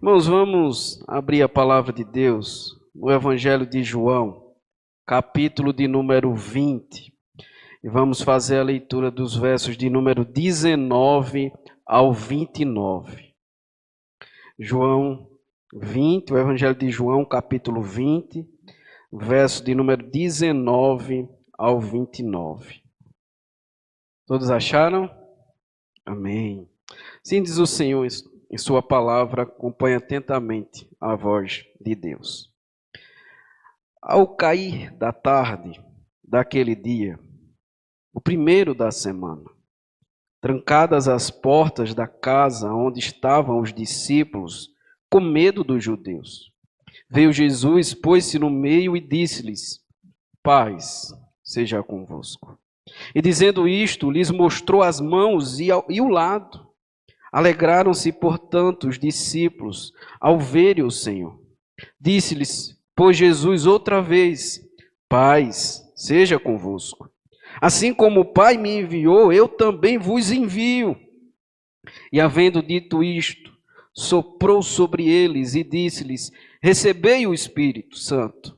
Irmãos, vamos abrir a palavra de Deus no Evangelho de João, capítulo de número 20. E vamos fazer a leitura dos versos de número 19 ao 29. João 20, o Evangelho de João, capítulo 20, verso de número 19 ao 29. Todos acharam? Amém. Sim, diz o Senhor em sua palavra, acompanhe atentamente a voz de Deus. Ao cair da tarde daquele dia, o primeiro da semana, trancadas as portas da casa onde estavam os discípulos, com medo dos judeus, veio Jesus, pôs-se no meio e disse-lhes: paz seja convosco. E dizendo isto, lhes mostrou as mãos e o lado. Alegraram-se, portanto, os discípulos ao verem o Senhor. Disse-lhes, pois Jesus outra vez: paz seja convosco. Assim como o Pai me enviou, eu também vos envio. E havendo dito isto, soprou sobre eles e disse-lhes: recebei o Espírito Santo.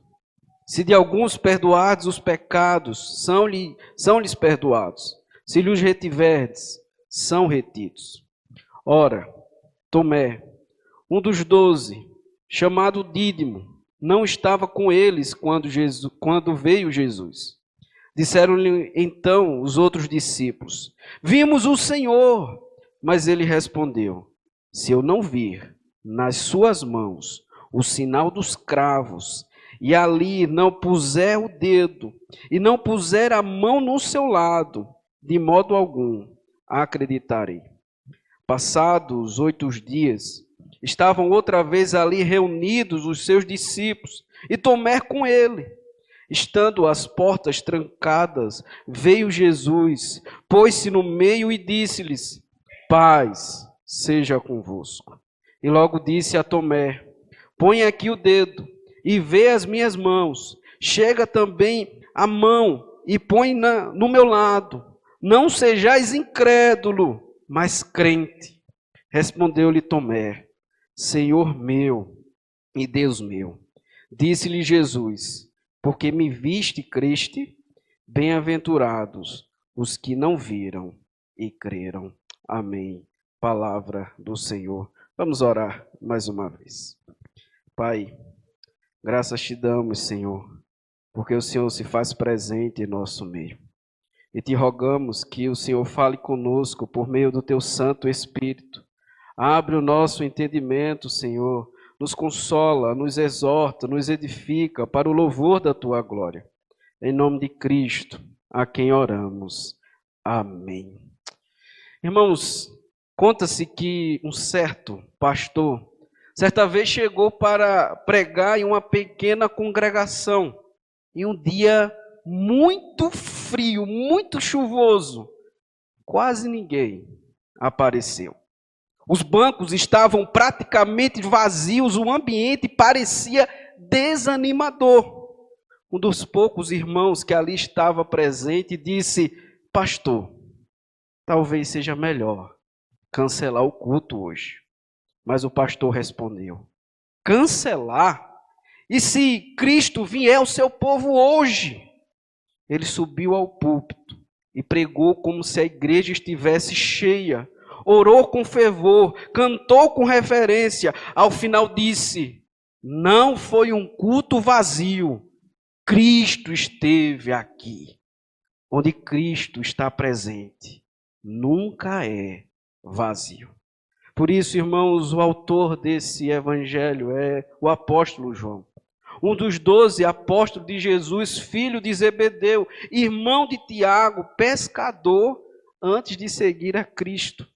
Se de alguns perdoardes os pecados, são-lhes perdoados. Se lhes retiverdes, são retidos. Ora, Tomé, um dos 12, chamado Dídimo, não estava com eles quando veio Jesus. Disseram-lhe então os outros discípulos: vimos o Senhor. Mas ele respondeu: se eu não vir nas suas mãos o sinal dos cravos, e ali não puser o dedo, e não puser a mão no seu lado, de modo algum acreditarei. Passados 8 dias, estavam outra vez ali reunidos os seus discípulos, e Tomé com ele. Estando as portas trancadas, veio Jesus, pôs-se no meio e disse-lhes: paz seja convosco. E logo disse a Tomé: põe aqui o dedo e vê as minhas mãos. Chega também a mão e põe no meu lado. Não sejais incrédulo, mas crente. Respondeu-lhe Tomé: Senhor meu e Deus meu. Disse-lhe Jesus: porque me viste e creste? Bem-aventurados os que não viram e creram. Amém. Palavra do Senhor. Vamos orar mais uma vez. Pai, graças te damos, Senhor, porque o Senhor se faz presente em nosso meio. E te rogamos que o Senhor fale conosco por meio do teu Santo Espírito. Abre o nosso entendimento, Senhor, nos consola, nos exorta, nos edifica para o louvor da tua glória. Em nome de Cristo, a quem oramos. Amém. Irmãos, conta-se que um certo pastor, certa vez chegou para pregar em uma pequena congregação, em um dia muito frio, muito chuvoso. Quase ninguém apareceu. Os bancos estavam praticamente vazios, o ambiente parecia desanimador. Um dos poucos irmãos que ali estava presente disse: pastor, talvez seja melhor cancelar o culto hoje. Mas o pastor respondeu: cancelar? E se Cristo vier ao seu povo hoje? Ele subiu ao púlpito e pregou como se a igreja estivesse cheia. Orou com fervor, cantou com reverência. Ao final disse: não foi um culto vazio. Cristo esteve aqui. Onde Cristo está presente, nunca é vazio. Por isso, irmãos, o autor desse evangelho é o apóstolo João. Um dos 12 apóstolos de Jesus, filho de Zebedeu, irmão de Tiago, pescador, antes de seguir a Cristo.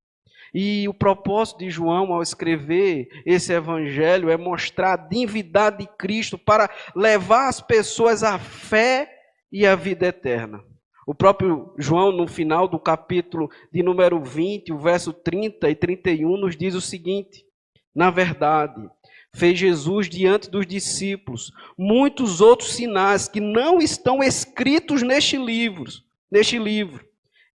E o propósito de João, ao escrever esse evangelho, é mostrar a divindade de Cristo para levar as pessoas à fé e à vida eterna. O próprio João, no final do capítulo de número 20, o verso 30 e 31, nos diz o seguinte: na verdade, fez Jesus diante dos discípulos muitos outros sinais que não estão escritos neste livro.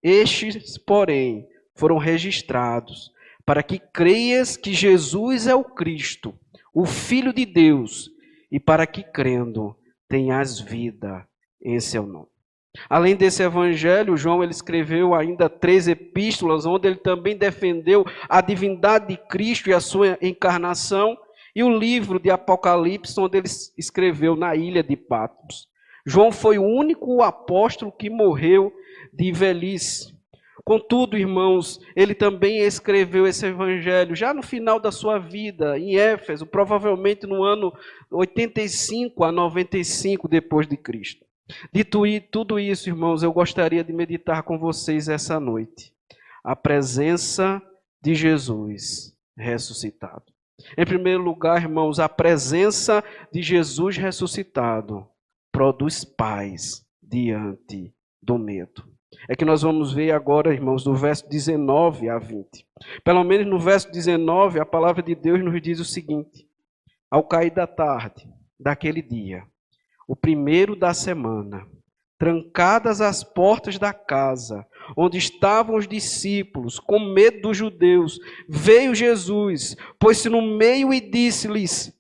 Estes, porém, foram registrados para que creias que Jesus é o Cristo, o Filho de Deus, e para que crendo tenhas vida em seu nome. Além desse evangelho, João ele escreveu ainda 3 epístolas, onde ele também defendeu a divindade de Cristo e a sua encarnação, e o livro de Apocalipse, onde ele escreveu na ilha de Patmos. João foi o único apóstolo que morreu de velhice. Contudo, irmãos, ele também escreveu esse evangelho já no final da sua vida, em Éfeso, provavelmente no ano 85 a 95 depois de Cristo. Dito tudo isso, irmãos, eu gostaria de meditar com vocês essa noite. A presença de Jesus ressuscitado. Em primeiro lugar, irmãos, a presença de Jesus ressuscitado produz paz diante do medo. É que nós vamos ver agora, irmãos, do verso 19 a 20. Pelo menos no verso 19, a palavra de Deus nos diz o seguinte: ao cair da tarde daquele dia, o primeiro da semana, trancadas as portas da casa, onde estavam os discípulos, com medo dos judeus, veio Jesus, pôs-se no meio e disse-lhes: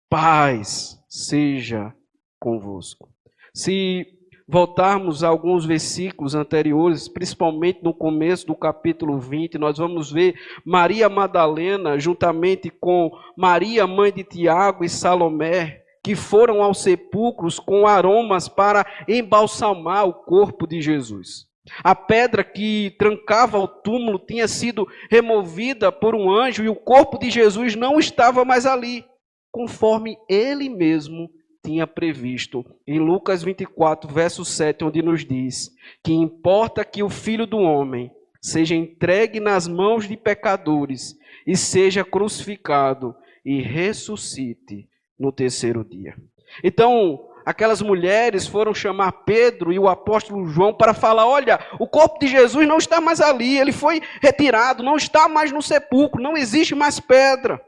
paz seja convosco. Se voltarmos a alguns versículos anteriores, principalmente no começo do capítulo 20, nós vamos ver Maria Madalena, juntamente com Maria, mãe de Tiago e Salomé, que foram aos sepulcros com aromas para embalsamar o corpo de Jesus. A pedra que trancava o túmulo tinha sido removida por um anjo e o corpo de Jesus não estava mais ali, conforme ele mesmo tinha previsto em Lucas 24, verso 7, onde nos diz que importa que o Filho do Homem seja entregue nas mãos de pecadores e seja crucificado e ressuscite no terceiro dia. Então, aquelas mulheres foram chamar Pedro e o apóstolo João para falar: olha, o corpo de Jesus não está mais ali, ele foi retirado, não está mais no sepulcro, não existe mais pedra.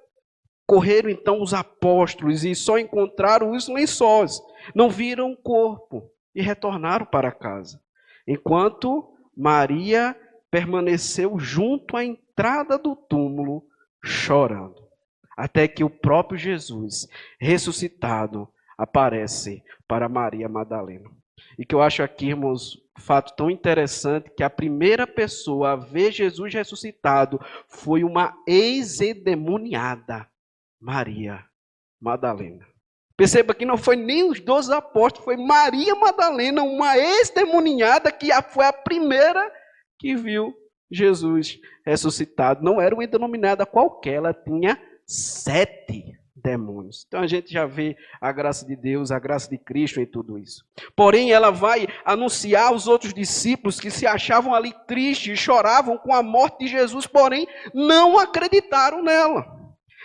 Correram então os apóstolos e só encontraram os lençóis, não viram o corpo e retornaram para casa. Enquanto Maria permaneceu junto à entrada do túmulo, chorando, até que o próprio Jesus, ressuscitado, aparece para Maria Madalena. E que eu acho aqui, irmãos, um fato tão interessante, que a primeira pessoa a ver Jesus ressuscitado foi uma ex-endemoniada, Maria Madalena. Perceba que não foi nem os 12 apóstolos, foi Maria Madalena, uma ex-endemoniada, que foi a primeira que viu Jesus ressuscitado. Não era uma endemoniada qualquer, ela tinha 7 demônios. Então a gente já vê a graça de Deus, a graça de Cristo em tudo isso. Porém, ela vai anunciar aos outros discípulos que se achavam ali tristes e choravam com a morte de Jesus, porém não acreditaram nela.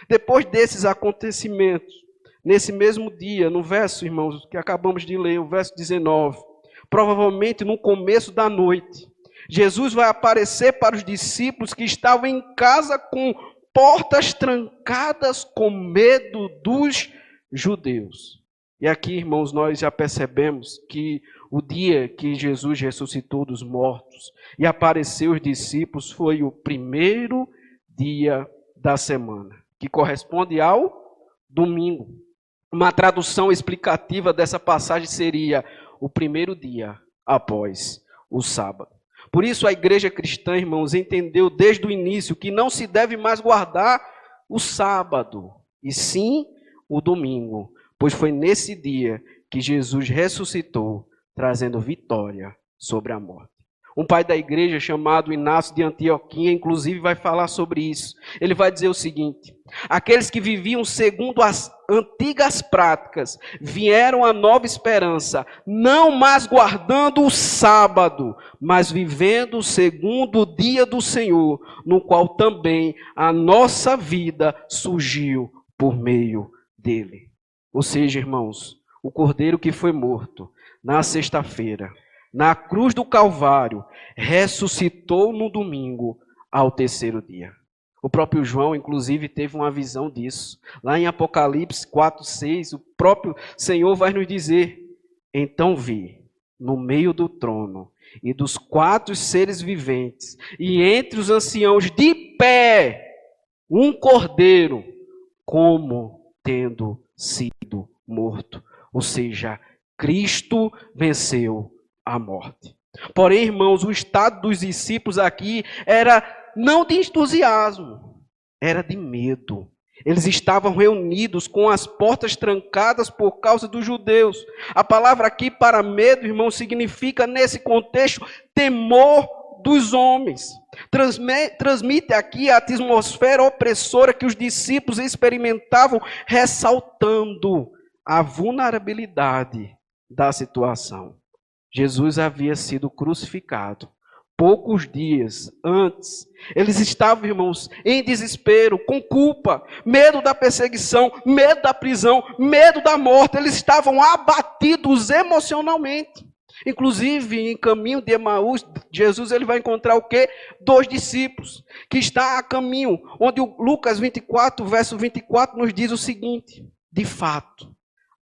Depois desses acontecimentos, nesse mesmo dia, no verso, irmãos, que acabamos de ler, o verso 19, provavelmente no começo da noite, Jesus vai aparecer para os discípulos que estavam em casa com portas trancadas com medo dos judeus. E aqui, irmãos, nós já percebemos que o dia que Jesus ressuscitou dos mortos e apareceu aos discípulos foi o primeiro dia da semana, que corresponde ao domingo. Uma tradução explicativa dessa passagem seria o primeiro dia após o sábado. Por isso a igreja cristã, irmãos, entendeu desde o início que não se deve mais guardar o sábado, e sim o domingo, pois foi nesse dia que Jesus ressuscitou, trazendo vitória sobre a morte. Um pai da igreja chamado Inácio de Antioquia, inclusive, vai falar sobre isso. Ele vai dizer o seguinte: aqueles que viviam segundo as antigas práticas vieram à nova esperança, não mais guardando o sábado, mas vivendo segundo o dia do Senhor, no qual também a nossa vida surgiu por meio dele. Ou seja, irmãos, o cordeiro que foi morto na sexta-feira, na cruz do Calvário, ressuscitou no domingo ao terceiro dia. O próprio João, inclusive, teve uma visão disso. Lá em Apocalipse 4:6, o próprio Senhor vai nos dizer: então vi, no meio do trono e dos 4 seres viventes, e entre os anciãos de pé, um cordeiro, como tendo sido morto. Ou seja, Cristo venceu a morte. Porém, irmãos, o estado dos discípulos aqui era não de entusiasmo, era de medo. Eles estavam reunidos com as portas trancadas por causa dos judeus. A palavra aqui para medo, irmão, significa, nesse contexto, temor dos homens. Transmite aqui a atmosfera opressora que os discípulos experimentavam, ressaltando a vulnerabilidade da situação. Jesus havia sido crucificado. Poucos dias antes, eles estavam, irmãos, em desespero, com culpa, medo da perseguição, medo da prisão, medo da morte. Eles estavam abatidos emocionalmente. Inclusive, em caminho de Emaús, Jesus ele vai encontrar o quê? 2 discípulos, que está a caminho, onde o Lucas 24, verso 24, nos diz o seguinte: de fato,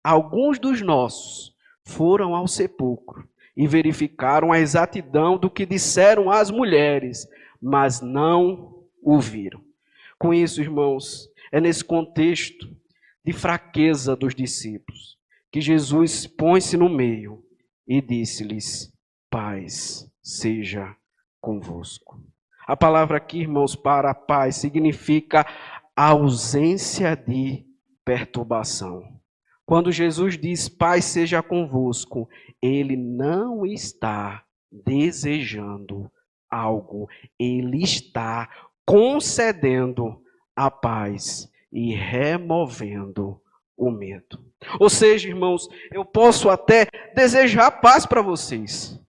alguns dos nossos foram ao sepulcro e verificaram a exatidão do que disseram as mulheres, mas não o viram. Com isso, irmãos, é nesse contexto de fraqueza dos discípulos que Jesus põe-se no meio e disse-lhes: paz seja convosco. A palavra aqui, irmãos, para paz significa ausência de perturbação. Quando Jesus diz paz seja convosco, ele não está desejando algo, ele está concedendo a paz e removendo o medo. Ou seja, irmãos, eu posso até desejar paz para vocês,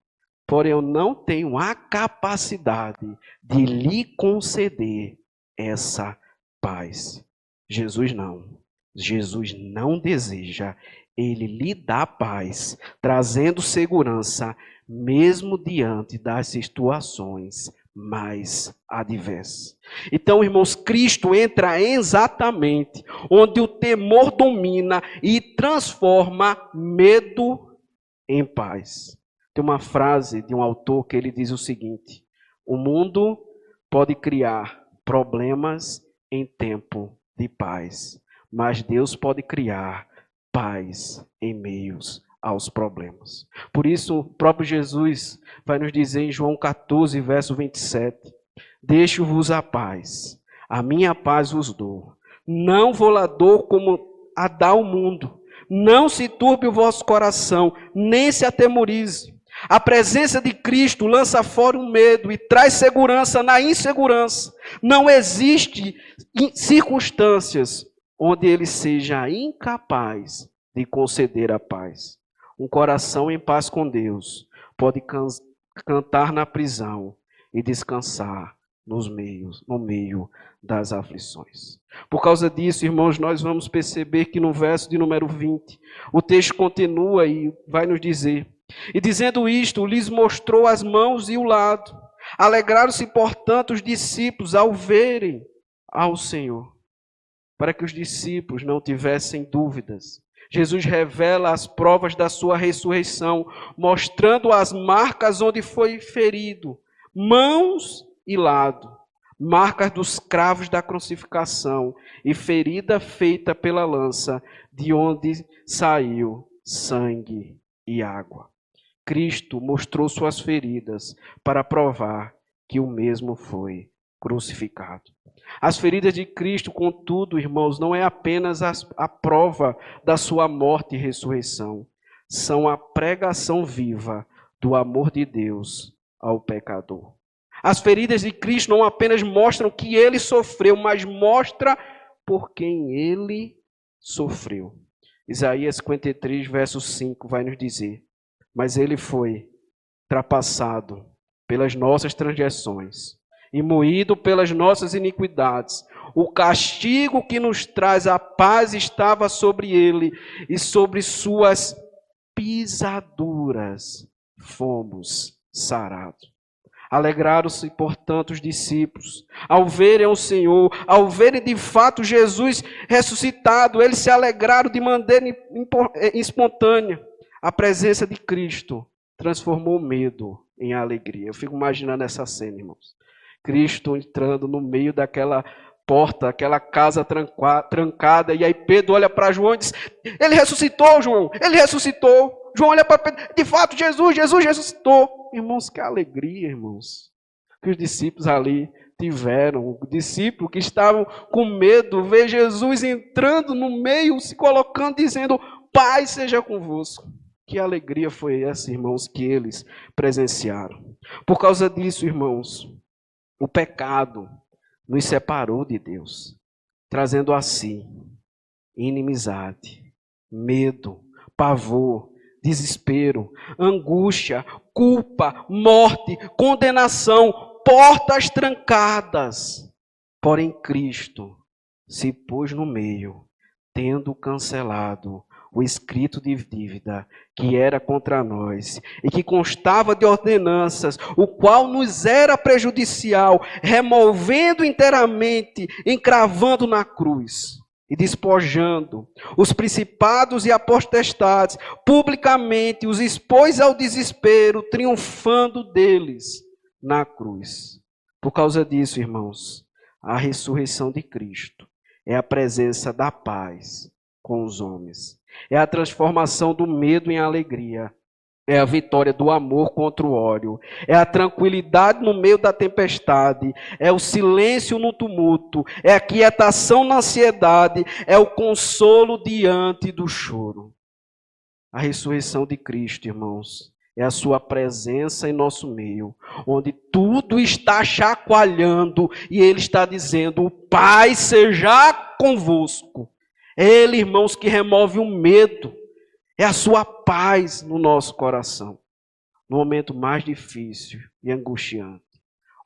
porém eu não tenho a capacidade de lhe conceder essa paz. Jesus não. Jesus não deseja, ele lhe dá paz, trazendo segurança, mesmo diante das situações mais adversas. Então, irmãos, Cristo entra exatamente onde o temor domina e transforma medo em paz. Tem uma frase de um autor que ele diz o seguinte: o mundo pode criar problemas em tempo de paz, mas Deus pode criar paz em meios aos problemas. Por isso, o próprio Jesus vai nos dizer em João 14, verso 27, deixo-vos a paz, a minha paz vos dou. Não vou lá dou como a dá o mundo. Não se turbe o vosso coração, nem se atemorize. A presença de Cristo lança fora o medo e traz segurança na insegurança. Não existe circunstâncias onde ele seja incapaz de conceder a paz. Um coração em paz com Deus pode cantar na prisão e descansar no meio das aflições. Por causa disso, irmãos, nós vamos perceber que no verso de número 20, o texto continua e vai nos dizer: e dizendo isto, lhes mostrou as mãos e o lado. Alegraram-se, portanto, os discípulos ao verem ao Senhor, para que os discípulos não tivessem dúvidas. Jesus revela as provas da sua ressurreição, mostrando as marcas onde foi ferido, mãos e lado, marcas dos cravos da crucificação e ferida feita pela lança, de onde saiu sangue e água. Cristo mostrou suas feridas para provar que o mesmo foi crucificado. As feridas de Cristo, contudo, irmãos, não é apenas a prova da sua morte e ressurreição, são a pregação viva do amor de Deus ao pecador. As feridas de Cristo não apenas mostram que ele sofreu, mas mostra por quem ele sofreu. Isaías 53, verso 5 vai nos dizer: mas ele foi trapassado pelas nossas transgressões e moído pelas nossas iniquidades. O castigo que nos traz a paz estava sobre ele, e sobre suas pisaduras fomos sarados. Alegraram-se, portanto, os discípulos ao verem o Senhor, ao verem de fato Jesus ressuscitado. Eles se alegraram de maneira espontânea. A presença de Cristo transformou o medo em alegria. Eu fico imaginando essa cena, irmãos. Cristo entrando no meio daquela porta, aquela casa trancada, e aí Pedro olha para João e diz: ele ressuscitou, João, ele ressuscitou. João olha para Pedro: de fato, Jesus ressuscitou. Irmãos, que alegria, irmãos, que os discípulos ali tiveram. O discípulo que estavam com medo, ver Jesus entrando no meio, se colocando, dizendo: Pai seja convosco. Que alegria foi essa, irmãos, que eles presenciaram. Por causa disso, irmãos, o pecado nos separou de Deus, trazendo a si inimizade, medo, pavor, desespero, angústia, culpa, morte, condenação, portas trancadas. Porém, Cristo se pôs no meio, tendo cancelado o escrito de dívida que era contra nós e que constava de ordenanças, o qual nos era prejudicial, removendo inteiramente, encravando na cruz e despojando os principados e a potestades, publicamente os expôs ao desespero, triunfando deles na cruz. Por causa disso, irmãos, a ressurreição de Cristo é a presença da paz com os homens. É a transformação do medo em alegria. É a vitória do amor contra o ódio. É a tranquilidade no meio da tempestade. É o silêncio no tumulto. É a quietação na ansiedade. É o consolo diante do choro. A ressurreição de Cristo, irmãos, é a sua presença em nosso meio, onde tudo está chacoalhando e Ele está dizendo: o Pai seja convosco. Ele, irmãos, que remove o medo. É a sua paz no nosso coração. No momento mais difícil e angustiante.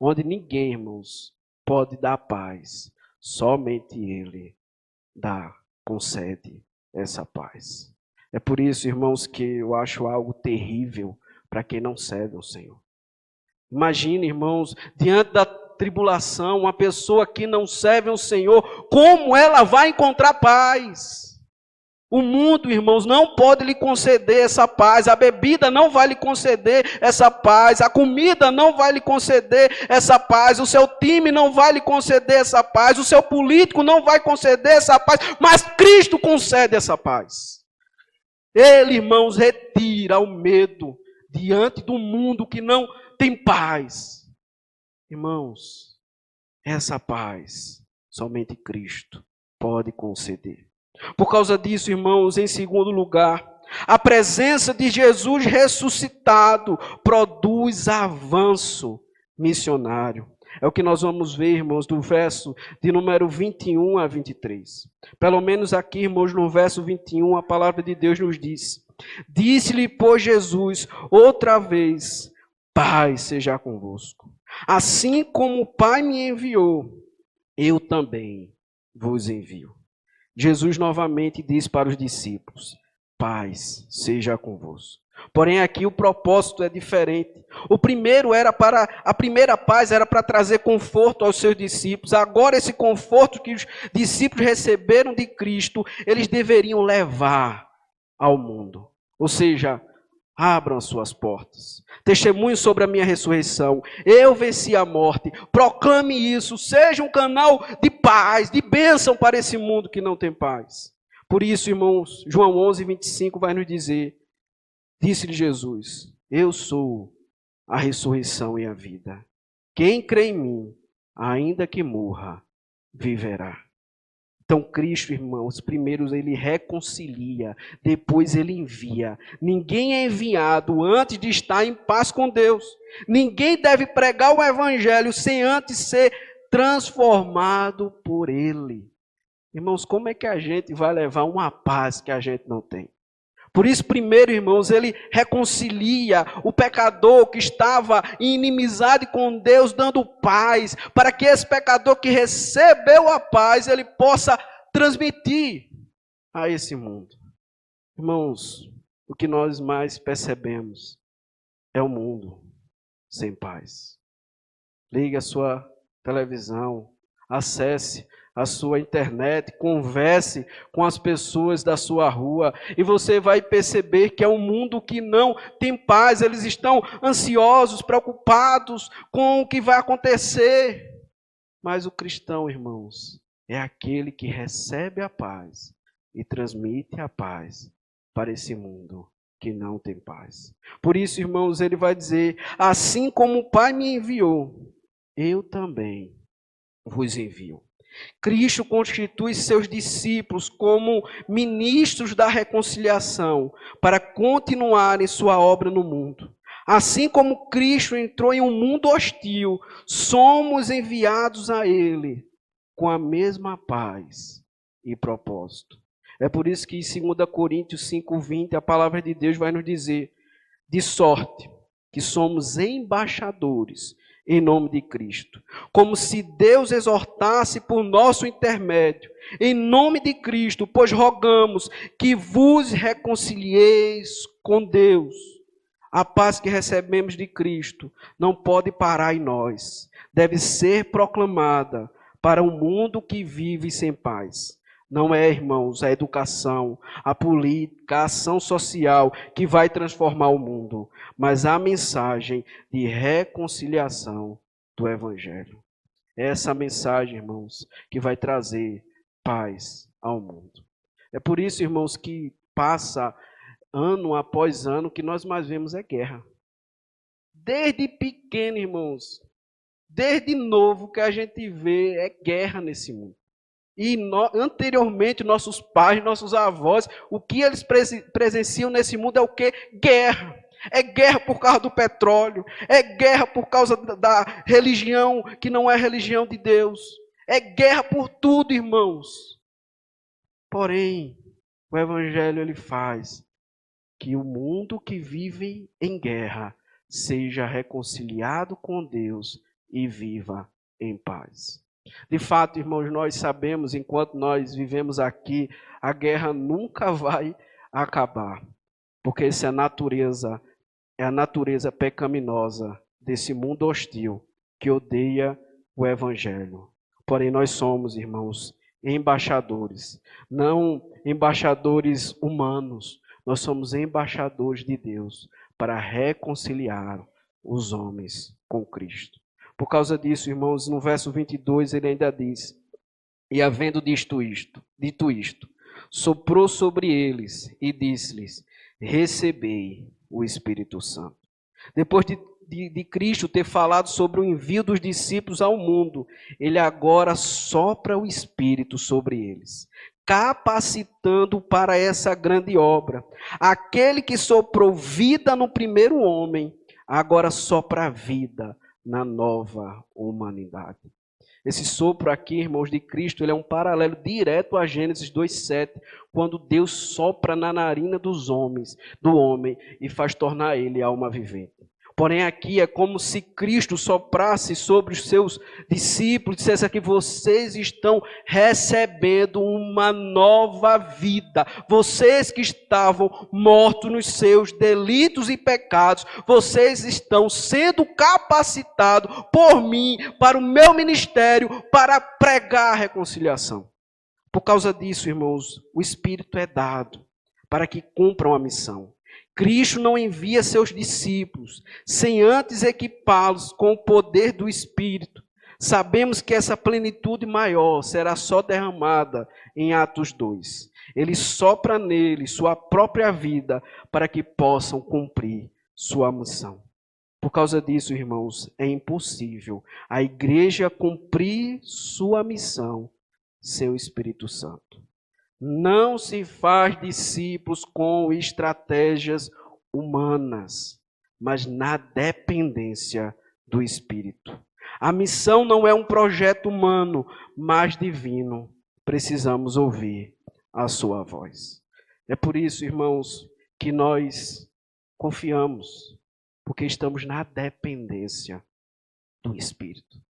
Onde ninguém, irmãos, pode dar paz. Somente Ele concede essa paz. É por isso, irmãos, que eu acho algo terrível para quem não serve ao Senhor. Imagine, irmãos, diante da tribulação, uma pessoa que não serve ao Senhor, como ela vai encontrar paz? O mundo, irmãos, não pode lhe conceder essa paz, a bebida não vai lhe conceder essa paz, a comida não vai lhe conceder essa paz, o seu time não vai lhe conceder essa paz, o seu político não vai conceder essa paz, mas Cristo concede essa paz. Ele, irmãos, retira o medo diante do mundo que não tem paz. Irmãos, essa paz somente Cristo pode conceder. Por causa disso, irmãos, em segundo lugar, a presença de Jesus ressuscitado produz avanço missionário. É o que nós vamos ver, irmãos, do verso de número 21 a 23. Pelo menos aqui, irmãos, no verso 21, a palavra de Deus nos diz: disse-lhe, pois, Jesus, outra vez: Pai seja convosco. Assim como o Pai me enviou, eu também vos envio. Jesus novamente diz para os discípulos: paz seja convosco. Porém, aqui o propósito é diferente. A primeira paz era para trazer conforto aos seus discípulos. Agora, esse conforto que os discípulos receberam de Cristo, eles deveriam levar ao mundo. Ou seja, abram as suas portas. Testemunhe sobre a minha ressurreição. Eu venci a morte. Proclame isso. Seja um canal de paz, de bênção para esse mundo que não tem paz. Por isso, irmãos, João 11:25 vai nos dizer: disse-lhe Jesus: eu sou a ressurreição e a vida. Quem crê em mim, ainda que morra, viverá. Então, Cristo, irmãos, primeiro Ele reconcilia, depois Ele envia. Ninguém é enviado antes de estar em paz com Deus. Ninguém deve pregar o Evangelho sem antes ser transformado por Ele. Irmãos, como é que a gente vai levar uma paz que a gente não tem? Por isso, primeiro, irmãos, Ele reconcilia o pecador que estava em inimizade com Deus, dando paz, para que esse pecador que recebeu a paz, ele possa transmitir a esse mundo. Irmãos, o que nós mais percebemos é o mundo sem paz. Ligue a sua televisão, acesse a sua internet, converse com as pessoas da sua rua e você vai perceber que é um mundo que não tem paz. Eles estão ansiosos, preocupados com o que vai acontecer. Mas o cristão, irmãos, é aquele que recebe a paz e transmite a paz para esse mundo que não tem paz. Por isso, irmãos, ele vai dizer: assim como o Pai me enviou, eu também vos envio. Cristo constitui seus discípulos como ministros da reconciliação para continuarem sua obra no mundo. Assim como Cristo entrou em um mundo hostil, somos enviados a ele com a mesma paz e propósito. É por isso que em 2 Coríntios 5:20 a palavra de Deus vai nos dizer: de sorte que somos embaixadores em nome de Cristo, como se Deus exortasse por nosso intermédio, em nome de Cristo, pois rogamos que vos reconcilieis com Deus. A paz que recebemos de Cristo não pode parar em nós, deve ser proclamada para um mundo que vive sem paz. Não é, irmãos, a educação, a política, a ação social que vai transformar o mundo, mas a mensagem de reconciliação do Evangelho. É essa mensagem, irmãos, que vai trazer paz ao mundo. É por isso, irmãos, que passa ano após ano que nós mais vemos é guerra. Desde pequeno, irmãos, desde novo que a gente vê é guerra nesse mundo. E anteriormente, nossos pais, nossos avós, o que eles presenciam nesse mundo é o quê? Guerra. É guerra por causa do petróleo. É guerra por causa da religião que não é religião de Deus. É guerra por tudo, irmãos. Porém, o Evangelho ele faz que o mundo que vive em guerra seja reconciliado com Deus e viva em paz. De fato, irmãos, nós sabemos, enquanto nós vivemos aqui, a guerra nunca vai acabar, porque essa é a natureza pecaminosa desse mundo hostil que odeia o Evangelho. Porém, nós somos, irmãos, embaixadores, não embaixadores humanos, nós somos embaixadores de Deus para reconciliar os homens com Cristo. Por causa disso, irmãos, no verso 22 ele ainda diz: e havendo dito isto, soprou sobre eles e disse-lhes: recebei o Espírito Santo. Depois de Cristo ter falado sobre o envio dos discípulos ao mundo, ele agora sopra o Espírito sobre eles, capacitando para essa grande obra. Aquele que soprou vida no primeiro homem, agora sopra vida na nova humanidade. Esse sopro aqui, irmãos, de Cristo, ele é um paralelo direto a Gênesis 2:7, quando Deus sopra na narina do homem, e faz tornar ele alma vivente. Porém, aqui é como se Cristo soprasse sobre os seus discípulos, dissesse que vocês estão recebendo uma nova vida. Vocês que estavam mortos nos seus delitos e pecados, vocês estão sendo capacitados por mim, para o meu ministério, para pregar a reconciliação. Por causa disso, irmãos, o Espírito é dado para que cumpram a missão. Cristo não envia seus discípulos sem antes equipá-los com o poder do Espírito. Sabemos que essa plenitude maior será só derramada em Atos 2. Ele sopra neles sua própria vida para que possam cumprir sua missão. Por causa disso, irmãos, é impossível a igreja cumprir sua missão sem o Espírito Santo. Não se faz discípulos com estratégias humanas, mas na dependência do Espírito. A missão não é um projeto humano, mas divino. Precisamos ouvir a sua voz. É por isso, irmãos, que nós confiamos, porque estamos na dependência do Espírito.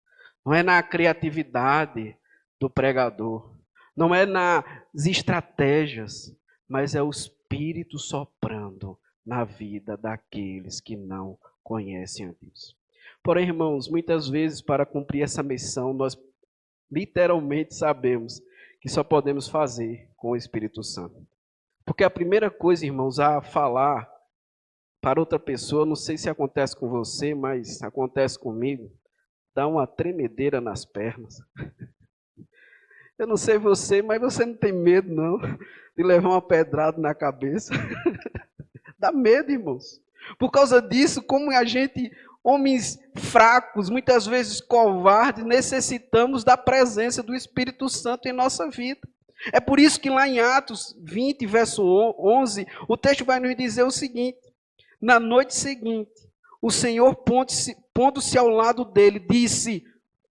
Não é na criatividade do pregador, não é nas estratégias, mas é o Espírito soprando na vida daqueles que não conhecem a Deus. Porém, irmãos, muitas vezes para cumprir essa missão, nós literalmente sabemos que só podemos fazer com o Espírito Santo. Porque a primeira coisa, irmãos, a falar para outra pessoa, não sei se acontece com você, mas acontece comigo, dá uma tremedeira nas pernas. Eu não sei você, mas você não tem medo, não, de levar uma pedrada na cabeça? Dá medo, irmãos. Por causa disso, como a gente, homens fracos, muitas vezes covardes, necessitamos da presença do Espírito Santo em nossa vida. É por isso que lá em Atos 20, verso 11, o texto vai nos dizer o seguinte: na noite seguinte, o Senhor, pondo-se ao lado dele, disse: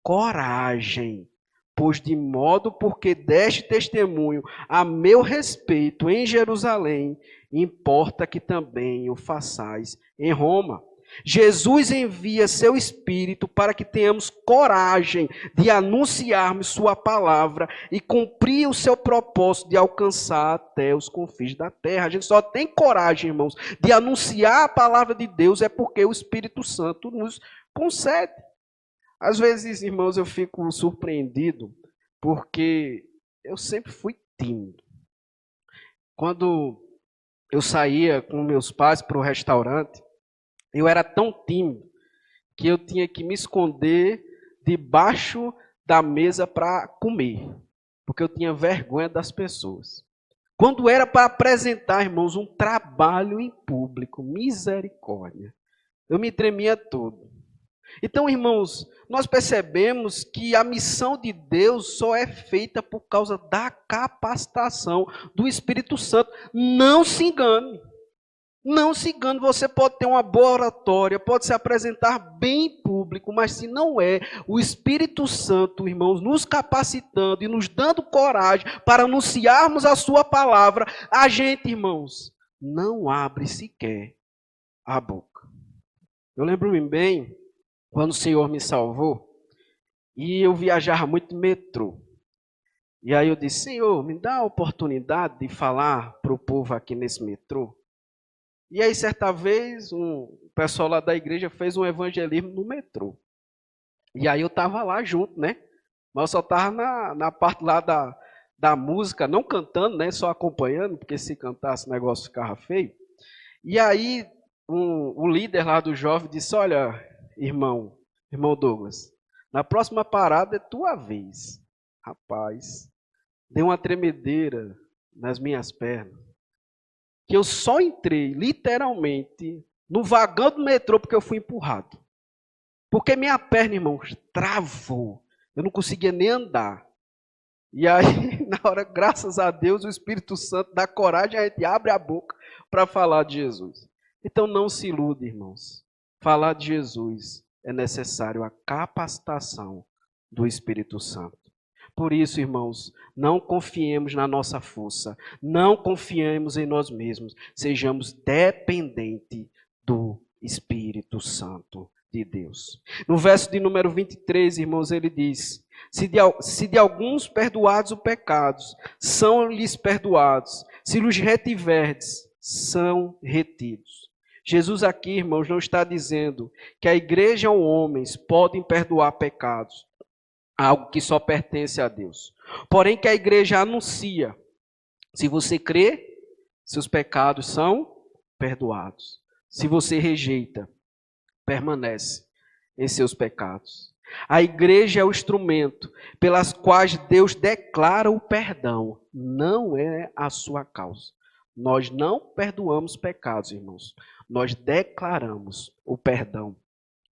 coragem, pois de modo porque deste testemunho a meu respeito em Jerusalém, importa que também o façais em Roma. Jesus envia seu Espírito para que tenhamos coragem de anunciarmos sua palavra e cumprir o seu propósito de alcançar até os confins da terra. A gente só tem coragem, irmãos, de anunciar a palavra de Deus é porque o Espírito Santo nos concede. Às vezes, irmãos, eu fico surpreendido porque eu sempre fui tímido. Quando eu saía com meus pais para o restaurante, eu era tão tímido que eu tinha que me esconder debaixo da mesa para comer, porque eu tinha vergonha das pessoas. Quando era para apresentar, irmãos, um trabalho em público, misericórdia, eu me tremia todo. Então, irmãos, nós percebemos que a missão de Deus só é feita por causa da capacitação do Espírito Santo. Não se engane. Não se engane, você pode ter uma boa oratória, pode se apresentar bem em público, mas se não é o Espírito Santo, irmãos, nos capacitando e nos dando coragem para anunciarmos a sua palavra, a gente, irmãos, não abre sequer a boca. Eu lembro-me bem, quando o Senhor me salvou, e eu viajava muito em metrô. E aí eu disse: Senhor, me dá a oportunidade de falar para o povo aqui nesse metrô. E aí, certa vez, o pessoal lá da igreja fez um evangelismo no metrô. E aí eu estava lá junto, né? Mas eu só estava na parte lá da música, não cantando, né? Só acompanhando, porque se cantasse o negócio ficava feio. E aí o líder lá do jovem disse: olha, irmão Douglas, na próxima parada é tua vez. Rapaz, deu uma tremedeira nas minhas pernas, que eu só entrei, literalmente, no vagão do metrô porque eu fui empurrado. Porque minha perna, irmãos, travou. Eu não conseguia nem andar. E aí, na hora, graças a Deus, o Espírito Santo dá coragem, a gente abre a boca para falar de Jesus. Então não se ilude, irmãos. Falar de Jesus é necessário a capacitação do Espírito Santo. Por isso, irmãos, não confiemos na nossa força, não confiemos em nós mesmos, sejamos dependentes do Espírito Santo de Deus. No verso de número 23, irmãos, ele diz: se de alguns perdoados os pecados, são-lhes perdoados, se os retiverdes, são retidos. Jesus aqui, irmãos, não está dizendo que a igreja ou homens podem perdoar pecados, algo que só pertence a Deus. Porém, que a igreja anuncia: se você crê, seus pecados são perdoados. Se você rejeita, permanece em seus pecados. A igreja é o instrumento pelas quais Deus declara o perdão, não é a sua causa. Nós não perdoamos pecados, irmãos. Nós declaramos o perdão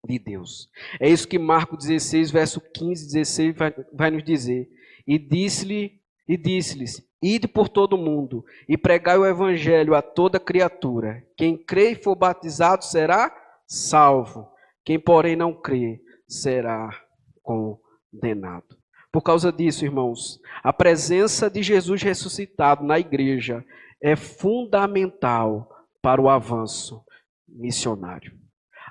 de Deus. É isso que Marcos 16, verso 15 e 16 vai nos dizer. E disse-lhes: ide por todo o mundo e pregai o evangelho a toda criatura. Quem crê e for batizado será salvo. Quem, porém, não crê será condenado. Por causa disso, irmãos, a presença de Jesus ressuscitado na igreja é fundamental para o avanço missionário.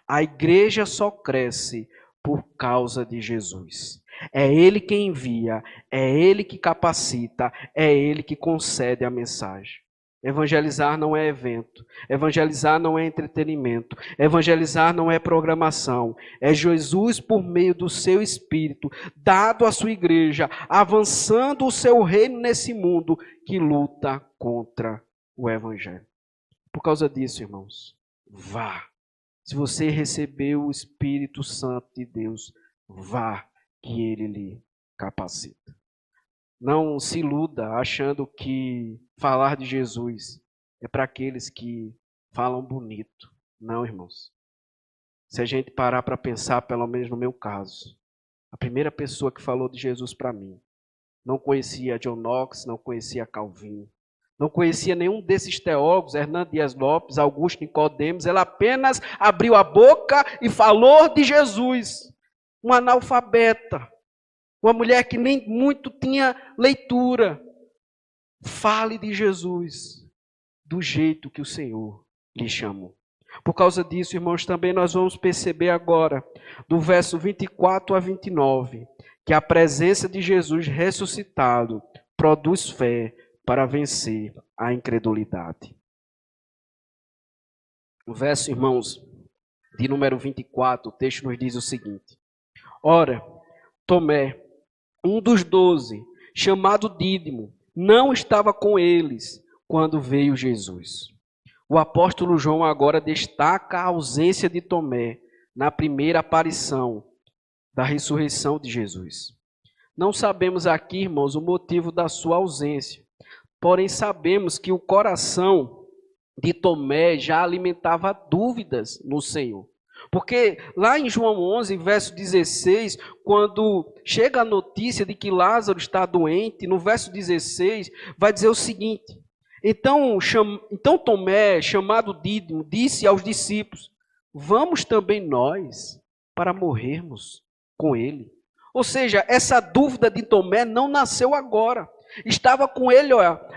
A igreja só cresce por causa de Jesus. É Ele quem envia, é Ele que capacita, é Ele que concede a mensagem. Evangelizar não é evento, evangelizar não é entretenimento, evangelizar não é programação. É Jesus, por meio do seu Espírito, dado à sua igreja, avançando o seu reino nesse mundo, que luta contra o Evangelho. Por causa disso, irmãos, vá. Se você recebeu o Espírito Santo de Deus, vá, que ele lhe capacita. Não se iluda achando que falar de Jesus é para aqueles que falam bonito. Não, irmãos. Se a gente parar para pensar, pelo menos no meu caso, a primeira pessoa que falou de Jesus para mim, não conhecia John Knox, não conhecia Calvino, não conhecia nenhum desses teólogos, Hernando Dias Lopes, Augusto Nicodemos, ela apenas abriu a boca e falou de Jesus. Uma analfabeta, uma mulher que nem muito tinha leitura. Fale de Jesus do jeito que o Senhor lhe chamou. Por causa disso, irmãos, também nós vamos perceber agora, do verso 24 a 29, que a presença de Jesus ressuscitado produz fé para vencer a incredulidade. O verso, irmãos, de número 24, o texto nos diz o seguinte: Ora, Tomé, um dos 12, chamado Dídimo, não estava com eles quando veio Jesus. O apóstolo João agora destaca a ausência de Tomé na primeira aparição da ressurreição de Jesus. Não sabemos aqui, irmãos, o motivo da sua ausência, porém sabemos que o coração de Tomé já alimentava dúvidas no Senhor. Porque lá em João 11, verso 16, quando chega a notícia de que Lázaro está doente, no verso 16, vai dizer o seguinte: Então Tomé, chamado Dídimo, disse aos discípulos: Vamos também nós para morrermos com ele. Ou seja, essa dúvida de Tomé não nasceu agora. Estava com ele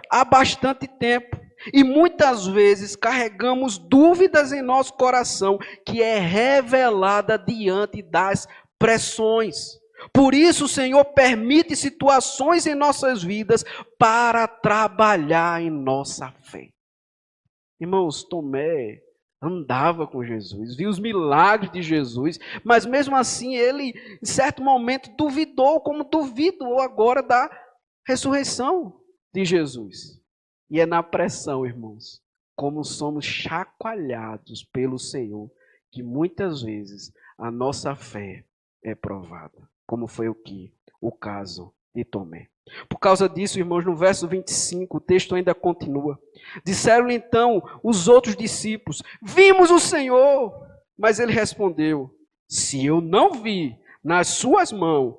há bastante tempo. E muitas vezes carregamos dúvidas em nosso coração que é revelada diante das pressões. Por isso o Senhor permite situações em nossas vidas para trabalhar em nossa fé. Irmãos, Tomé andava com Jesus, viu os milagres de Jesus, mas mesmo assim ele, em certo momento, duvidou, como duvidou agora da ressurreição de Jesus. E é na pressão, irmãos, como somos chacoalhados pelo Senhor, que muitas vezes a nossa fé é provada, como foi o caso de Tomé. Por causa disso, irmãos, no verso 25, o texto ainda continua. Disseram então os outros discípulos: Vimos o Senhor. Mas ele respondeu: Se eu não vi nas suas mãos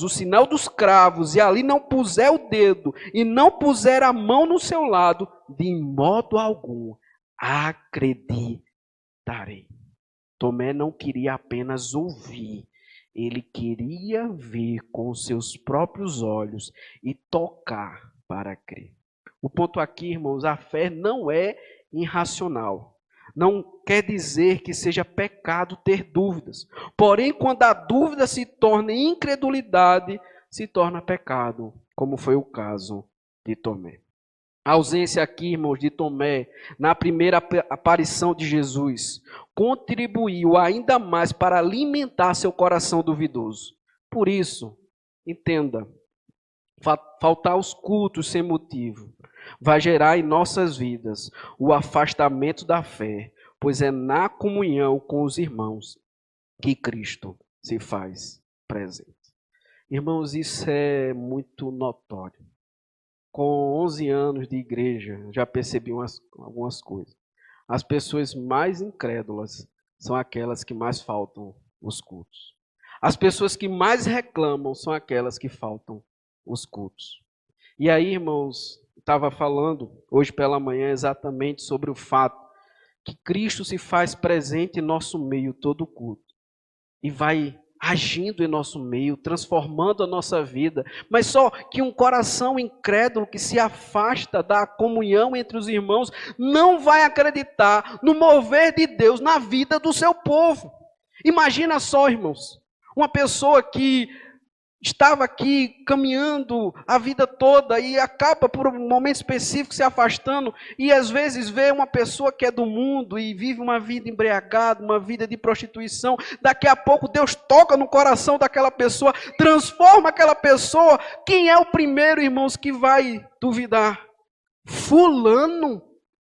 o sinal dos cravos, e ali não puser o dedo, e não puser a mão no seu lado, de modo algum acreditarei. Tomé não queria apenas ouvir, ele queria ver com os seus próprios olhos e tocar para crer. O ponto aqui, irmãos, a fé não é irracional. Não quer dizer que seja pecado ter dúvidas. Porém, quando a dúvida se torna incredulidade, se torna pecado, como foi o caso de Tomé. A ausência aqui, irmãos, de Tomé, na primeira aparição de Jesus, contribuiu ainda mais para alimentar seu coração duvidoso. Por isso, entenda, faltar aos cultos sem motivo vai gerar em nossas vidas o afastamento da fé, pois é na comunhão com os irmãos que Cristo se faz presente. Irmãos, isso é muito notório. Com 11 anos de igreja, já percebi algumas coisas. As pessoas mais incrédulas são aquelas que mais faltam os cultos. As pessoas que mais reclamam são aquelas que faltam os cultos. E aí, irmãos, estava falando hoje pela manhã exatamente sobre o fato que Cristo se faz presente em nosso meio todo culto. E vai agindo em nosso meio, transformando a nossa vida. Mas só que um coração incrédulo que se afasta da comunhão entre os irmãos não vai acreditar no mover de Deus na vida do seu povo. Imagina só, irmãos, uma pessoa que estava aqui caminhando a vida toda e acaba por um momento específico se afastando e às vezes vê uma pessoa que é do mundo e vive uma vida embriagada, uma vida de prostituição. Daqui a pouco Deus toca no coração daquela pessoa, transforma aquela pessoa. Quem é o primeiro, irmãos, que vai duvidar? Fulano,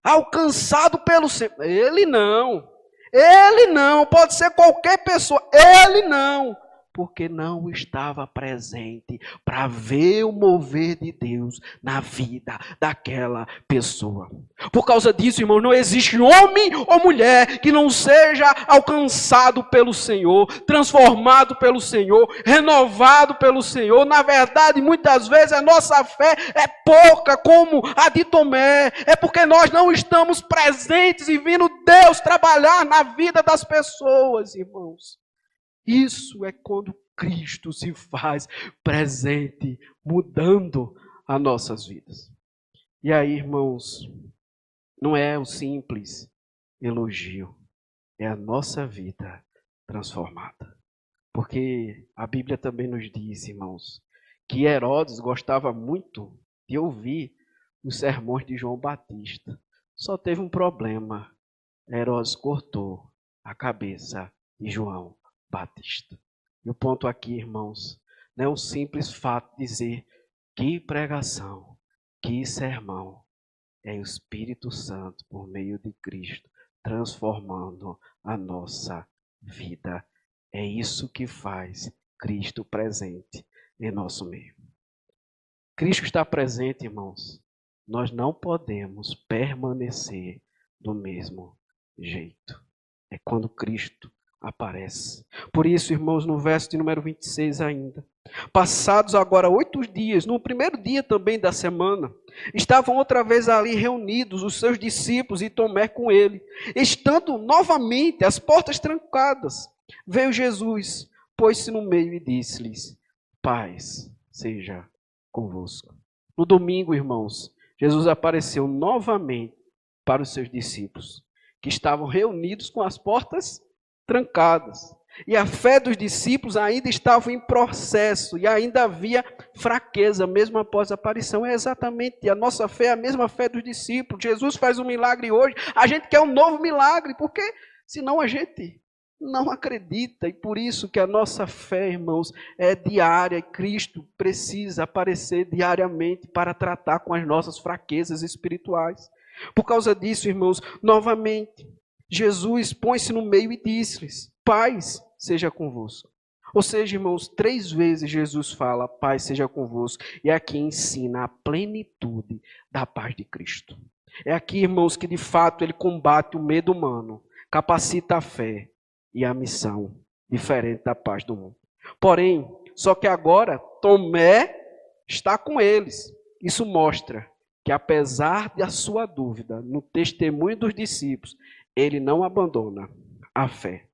alcançado pelo Senhor. Ele não. Ele não, pode ser qualquer pessoa, ele não. Porque não estava presente para ver o mover de Deus na vida daquela pessoa. Por causa disso, irmão, não existe homem ou mulher que não seja alcançado pelo Senhor, transformado pelo Senhor, renovado pelo Senhor. Na verdade, muitas vezes a nossa fé é pouca, como a de Tomé. É porque nós não estamos presentes e vendo Deus trabalhar na vida das pessoas, irmãos. Isso é quando Cristo se faz presente, mudando as nossas vidas. E aí, irmãos, não é o simples elogio, é a nossa vida transformada. Porque a Bíblia também nos diz, irmãos, que Herodes gostava muito de ouvir os sermões de João Batista. Só teve um problema: Herodes cortou a cabeça de João Batista. E o ponto aqui, irmãos, não é um simples fato de dizer que pregação, que sermão, é o Espírito Santo por meio de Cristo transformando a nossa vida. É isso que faz Cristo presente em nosso meio. Cristo está presente, irmãos. Nós não podemos permanecer do mesmo jeito. É quando Cristo aparece. Por isso, irmãos, no verso de número 26 ainda. Passados agora 8 dias, no primeiro dia também da semana, estavam outra vez ali reunidos os seus discípulos e Tomé com ele. Estando novamente as portas trancadas, veio Jesus, pôs-se no meio e disse-lhes: paz seja convosco. No domingo, irmãos, Jesus apareceu novamente para os seus discípulos, que estavam reunidos com as portas trancadas. E a fé dos discípulos ainda estava em processo e ainda havia fraqueza, mesmo após a aparição. É exatamente, a nossa fé é a mesma fé dos discípulos. Jesus faz um milagre hoje, a gente quer um novo milagre, porque senão a gente não acredita. E por isso que a nossa fé, irmãos, é diária. Cristo precisa aparecer diariamente para tratar com as nossas fraquezas espirituais. Por causa disso, irmãos, novamente, Jesus põe-se no meio e diz-lhes: paz seja convosco. Ou seja, irmãos, 3 vezes Jesus fala: paz seja convosco. E aqui ensina a plenitude da paz de Cristo. É aqui, irmãos, que de fato ele combate o medo humano, capacita a fé e a missão, diferente da paz do mundo. Porém, só que agora Tomé está com eles. Isso mostra que apesar da sua dúvida, no testemunho dos discípulos, ele não abandona a fé.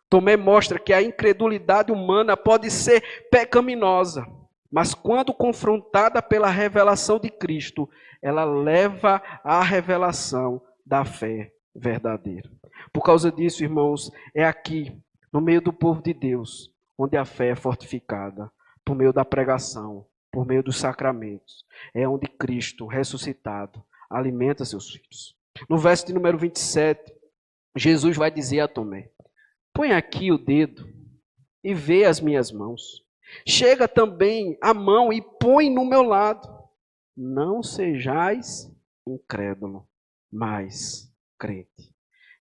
Tomé mostra que a incredulidade humana pode ser pecaminosa, mas quando confrontada pela revelação de Cristo, ela leva à revelação da fé verdadeira. Por causa disso, irmãos, é aqui, no meio do povo de Deus, onde a fé é fortificada, por meio da pregação, por meio dos sacramentos. É onde Cristo, ressuscitado, alimenta seus filhos. No verso de número 27, Jesus vai dizer a Tomé: põe aqui o dedo e vê as minhas mãos. Chega também a mão e põe no meu lado. Não sejais incrédulo, mas crente.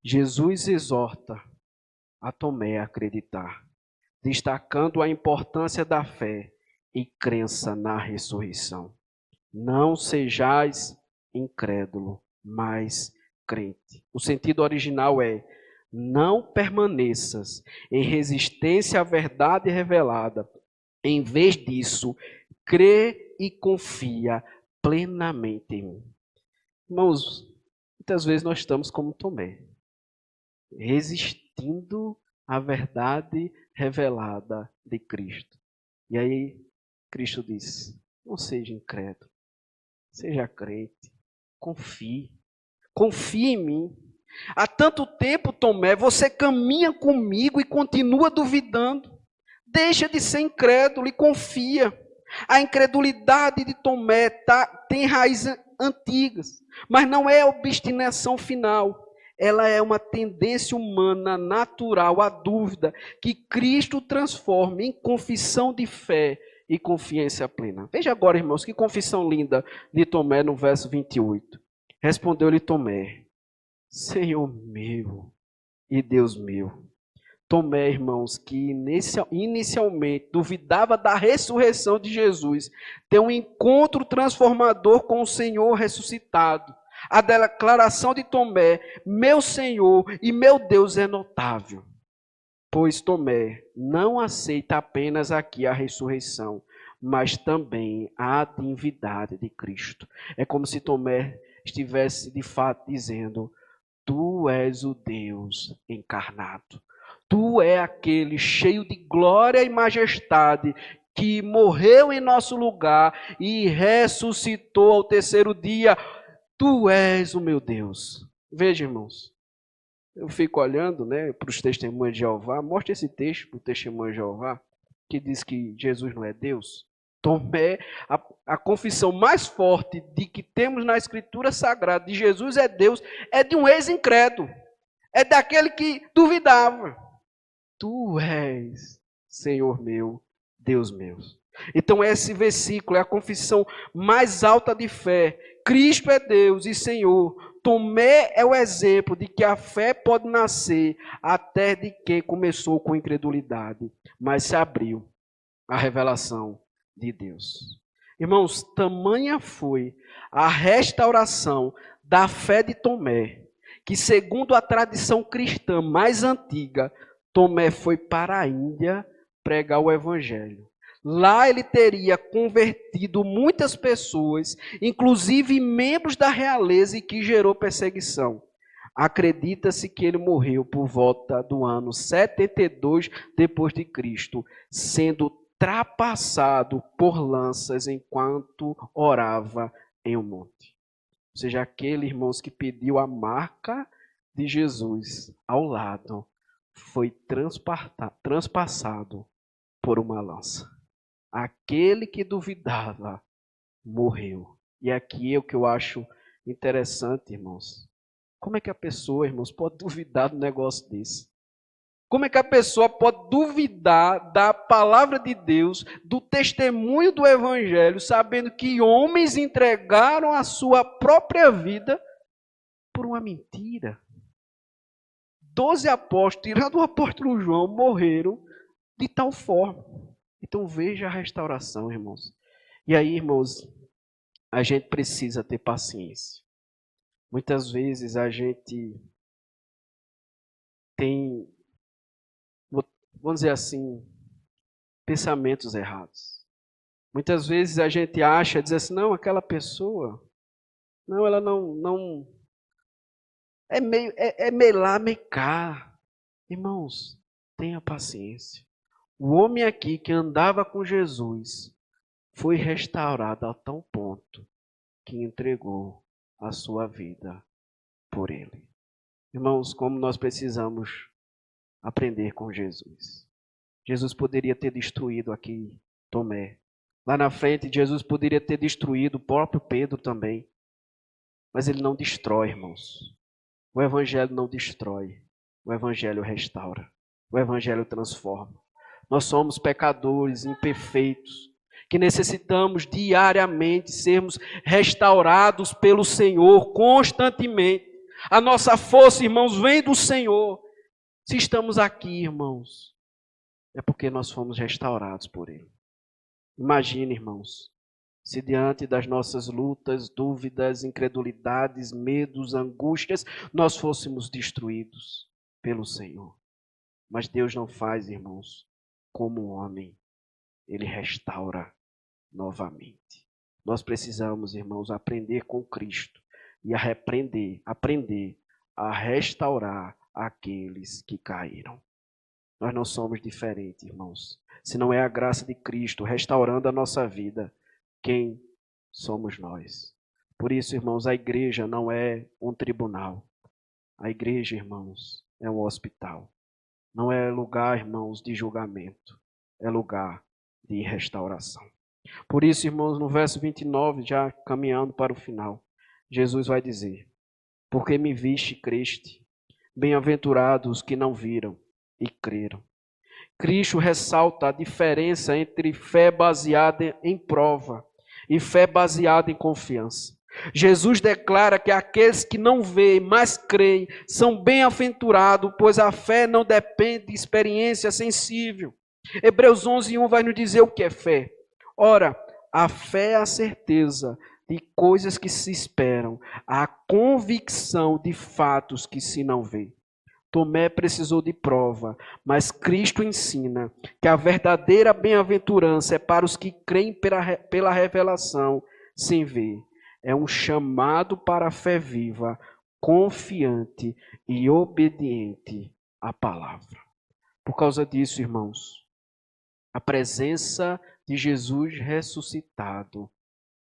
Jesus exorta a Tomé a acreditar, destacando a importância da fé e crença na ressurreição. Não sejais incrédulo, mas crente. O sentido original é: não permaneças em resistência à verdade revelada. Em vez disso, crê e confia plenamente em mim. Irmãos, muitas vezes nós estamos como Tomé, resistindo à verdade revelada de Cristo. E aí, Cristo diz: não seja incrédulo, seja crente, confie em mim. Há tanto tempo, Tomé, você caminha comigo e continua duvidando. Deixa de ser incrédulo e confia. A incredulidade de Tomé tem raízes antigas, mas não é obstinação final. Ela é uma tendência humana natural à dúvida que Cristo transforma em confissão de fé e confiança plena. Veja agora, irmãos, que confissão linda de Tomé no verso 28. Respondeu-lhe Tomé: Senhor meu e Deus meu. Tomé, irmãos, que inicialmente duvidava da ressurreição de Jesus, tem um encontro transformador com o Senhor ressuscitado. A declaração de Tomé, meu Senhor e meu Deus, é notável. Pois Tomé não aceita apenas aqui a ressurreição, mas também a divindade de Cristo. É como se Tomé estivesse de fato dizendo: Tu és o Deus encarnado. Tu é aquele cheio de glória e majestade que morreu em nosso lugar e ressuscitou ao terceiro dia. Tu és o meu Deus. Veja, irmãos, eu fico olhando, para os testemunhos de Jeová. Mostra esse texto para o testemunho de Jeová, que diz que Jesus não é Deus. Tomé, a confissão mais forte de que temos na Escritura Sagrada de Jesus é Deus, é de um ex-incrédulo. É daquele que duvidava. Tu és, Senhor meu, Deus meu. Então esse versículo é a confissão mais alta de fé. Cristo é Deus e Senhor. Tomé é o exemplo de que a fé pode nascer até de que começou com incredulidade, mas se abriu a revelação de Deus. Irmãos, tamanha foi a restauração da fé de Tomé, que segundo a tradição cristã mais antiga, Tomé foi para a Índia pregar o evangelho. Lá ele teria convertido muitas pessoas, inclusive membros da realeza, e que gerou perseguição. Acredita-se que ele morreu por volta do ano 72 depois de Cristo, sendo trapassado por lanças enquanto orava em um monte. Ou seja, aquele, irmãos, que pediu a marca de Jesus ao lado, foi transpassado por uma lança. Aquele que duvidava morreu. E aqui é o que eu acho interessante, irmãos. Como é que a pessoa, irmãos, pode duvidar do negócio desse? Como é que a pessoa pode duvidar da palavra de Deus, do testemunho do Evangelho, sabendo que homens entregaram a sua própria vida por uma mentira? 12 apóstolos, tirando o apóstolo João, morreram de tal forma. Então veja a restauração, irmãos. E aí, irmãos, a gente precisa ter paciência. Muitas vezes a gente tem, vamos dizer assim, pensamentos errados. Muitas vezes a gente acha, diz assim, não, aquela pessoa, não, ela não é meio lá, meio cá. Irmãos, tenha paciência. O homem aqui que andava com Jesus foi restaurado a tal ponto que entregou a sua vida por ele. Irmãos, como nós precisamos aprender com Jesus. Jesus poderia ter destruído aqui Tomé. Lá na frente, Jesus poderia ter destruído o próprio Pedro também. Mas ele não destrói, irmãos. O Evangelho não destrói. O Evangelho restaura. O Evangelho transforma. Nós somos pecadores imperfeitos, que necessitamos diariamente sermos restaurados pelo Senhor constantemente. A nossa força, irmãos, vem do Senhor. Se estamos aqui, irmãos, é porque nós fomos restaurados por Ele. Imagine, irmãos, se diante das nossas lutas, dúvidas, incredulidades, medos, angústias, nós fôssemos destruídos pelo Senhor. Mas Deus não faz, irmãos, como um homem. Ele restaura novamente. Nós precisamos, irmãos, aprender com Cristo e aprender a restaurar aqueles que caíram. Nós não somos diferentes, irmãos. Se não é a graça de Cristo restaurando a nossa vida, quem somos nós? Por isso, irmãos, a igreja não é um tribunal. A igreja, irmãos, é um hospital. Não é lugar, irmãos, de julgamento. É lugar de restauração. Por isso, irmãos, no verso 29, já caminhando para o final, Jesus vai dizer: porque me viste e creste, bem-aventurados os que não viram e creram. Cristo ressalta a diferença entre fé baseada em prova e fé baseada em confiança. Jesus declara que aqueles que não veem, mas creem, são bem-aventurados, pois a fé não depende de experiência sensível. Hebreus 11:1 vai nos dizer o que é fé. Ora, a fé é a certeza de coisas que se esperam, a convicção de fatos que se não vê. Tomé precisou de prova, mas Cristo ensina que a verdadeira bem-aventurança é para os que creem pela revelação sem ver. É um chamado para a fé viva, confiante e obediente à palavra. Por causa disso, irmãos, a presença de Jesus ressuscitado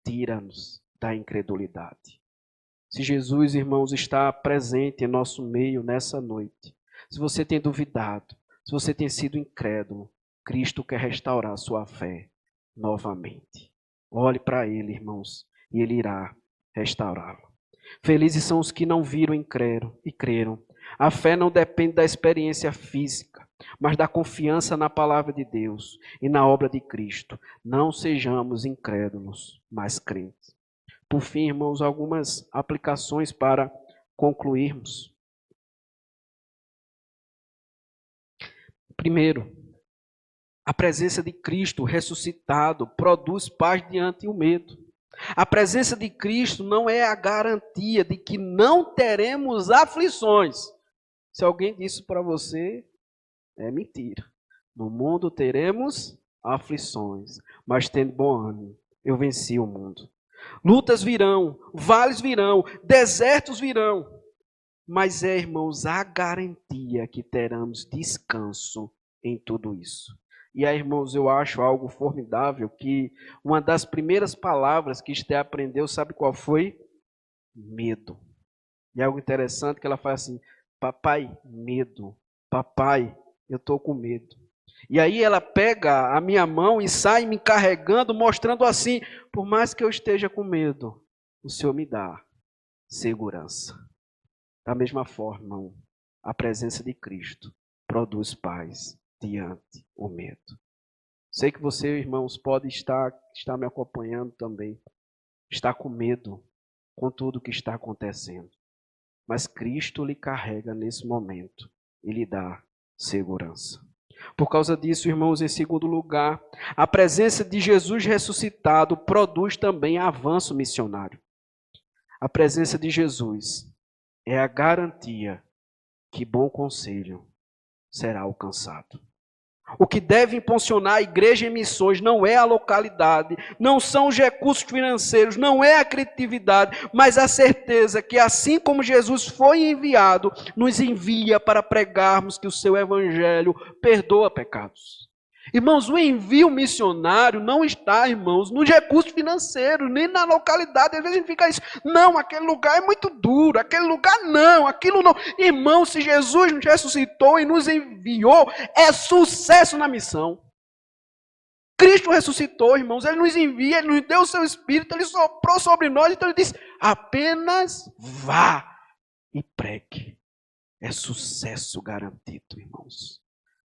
tira-nos da incredulidade. Se Jesus, irmãos, está presente em nosso meio nessa noite, se você tem duvidado, se você tem sido incrédulo, Cristo quer restaurar a sua fé novamente. Olhe para Ele, irmãos, e Ele irá restaurá-lo. Felizes são os que não viram e creram. A fé não depende da experiência física, mas da confiança na palavra de Deus e na obra de Cristo. Não sejamos incrédulos, mas crentes. Por fim, irmãos, algumas aplicações para concluirmos. Primeiro, a presença de Cristo ressuscitado produz paz diante do medo. A presença de Cristo não é a garantia de que não teremos aflições. Se alguém disse para você, é mentira. No mundo teremos aflições, mas tendo bom ânimo, eu venci o mundo. Lutas virão, vales virão, desertos virão. Mas irmãos, a garantia que teremos descanso em tudo isso. E aí, irmãos, eu acho algo formidável que uma das primeiras palavras que Esté aprendeu, sabe qual foi? Medo. E algo interessante que ela faz assim, papai, medo. Papai, eu estou com medo. E aí ela pega a minha mão e sai me carregando, mostrando assim, por mais que eu esteja com medo, o Senhor me dá segurança. Da mesma forma, irmão, a presença de Cristo produz paz diante do medo. Sei que você, irmãos, pode estar me acompanhando também, está com medo com tudo o que está acontecendo. Mas Cristo lhe carrega nesse momento e lhe dá segurança. Por causa disso, irmãos, em segundo lugar, a presença de Jesus ressuscitado produz também avanço missionário. A presença de Jesus é a garantia que bom conselho será alcançado. O que deve impulsionar a igreja em missões não é a localidade, não são os recursos financeiros, não é a criatividade, mas a certeza que assim como Jesus foi enviado, nos envia para pregarmos que o seu evangelho perdoa pecados. Irmãos, o envio missionário não está, irmãos, nos recursos financeiros, nem na localidade. Às vezes a gente fica isso, não, aquele lugar é muito duro, aquele lugar não, aquilo não. Irmãos, se Jesus nos ressuscitou e nos enviou, é sucesso na missão. Cristo ressuscitou, irmãos, Ele nos envia, Ele nos deu o seu Espírito, Ele soprou sobre nós, então Ele disse, apenas vá e pregue. É sucesso garantido, irmãos.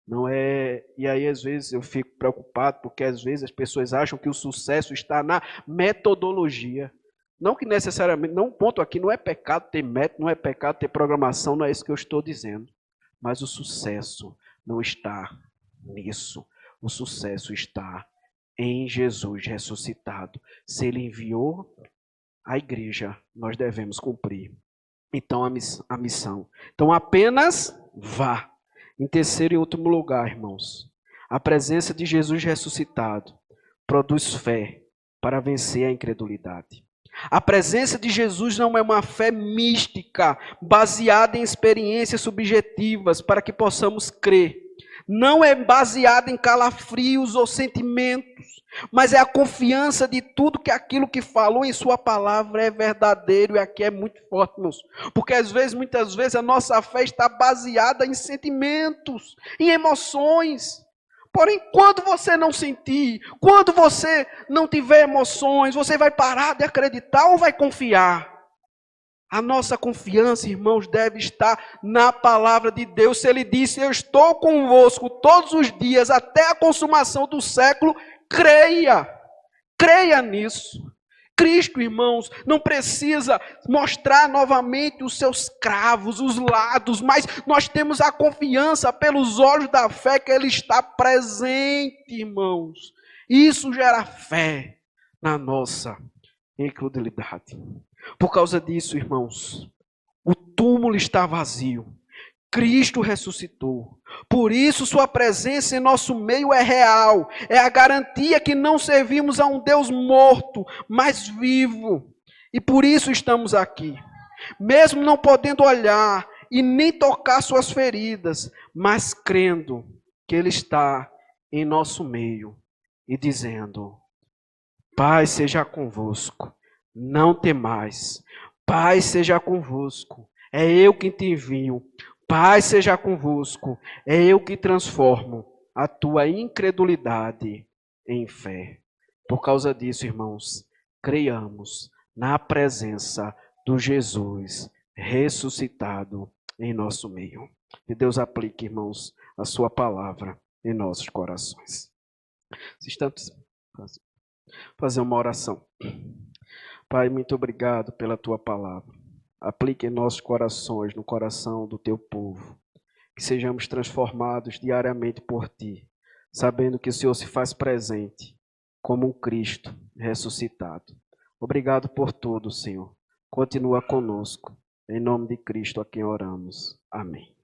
Não é, e aí às vezes eu fico preocupado, porque às vezes as pessoas acham que o sucesso está na metodologia. Não que necessariamente, não, ponto aqui, não é pecado ter método, não é pecado ter programação, não é isso que eu estou dizendo. Mas o sucesso não está nisso. O sucesso está em Jesus ressuscitado. Se Ele enviou a igreja, nós devemos cumprir. Então a missão. Então apenas vá. Em terceiro e último lugar, irmãos, a presença de Jesus ressuscitado produz fé para vencer a incredulidade. A presença de Jesus não é uma fé mística, baseada em experiências subjetivas para que possamos crer. Não é baseada em calafrios ou sentimentos, mas é a confiança de tudo que aquilo que falou em sua palavra é verdadeiro, e aqui é muito forte, irmãos. Porque muitas vezes a nossa fé está baseada em sentimentos, em emoções. Porém, quando você não sentir, quando você não tiver emoções, você vai parar de acreditar ou vai confiar? A nossa confiança, irmãos, deve estar na palavra de Deus. Se Ele disse, eu estou convosco todos os dias até a consumação do século, creia nisso. Cristo, irmãos, não precisa mostrar novamente os seus cravos, os lados, mas nós temos a confiança pelos olhos da fé que Ele está presente, irmãos. Isso gera fé na nossa incredulidade. Por causa disso, irmãos, o túmulo está vazio. Cristo ressuscitou. Por isso, sua presença em nosso meio é real. É a garantia que não servimos a um Deus morto, mas vivo. E por isso estamos aqui. Mesmo não podendo olhar e nem tocar suas feridas, mas crendo que Ele está em nosso meio e dizendo: Pai seja convosco, não temais. Pai seja convosco, é eu que te envio. Pai seja convosco, é eu que transformo a tua incredulidade em fé. Por causa disso, irmãos, creiamos na presença do Jesus ressuscitado em nosso meio. Que Deus aplique, irmãos, a sua palavra em nossos corações. Estamos fazer uma oração. Pai, muito obrigado pela tua palavra. Aplique em nossos corações, no coração do teu povo. Que sejamos transformados diariamente por ti, sabendo que o Senhor se faz presente como um Cristo ressuscitado. Obrigado por tudo, Senhor. Continua conosco. Em nome de Cristo a quem oramos. Amém.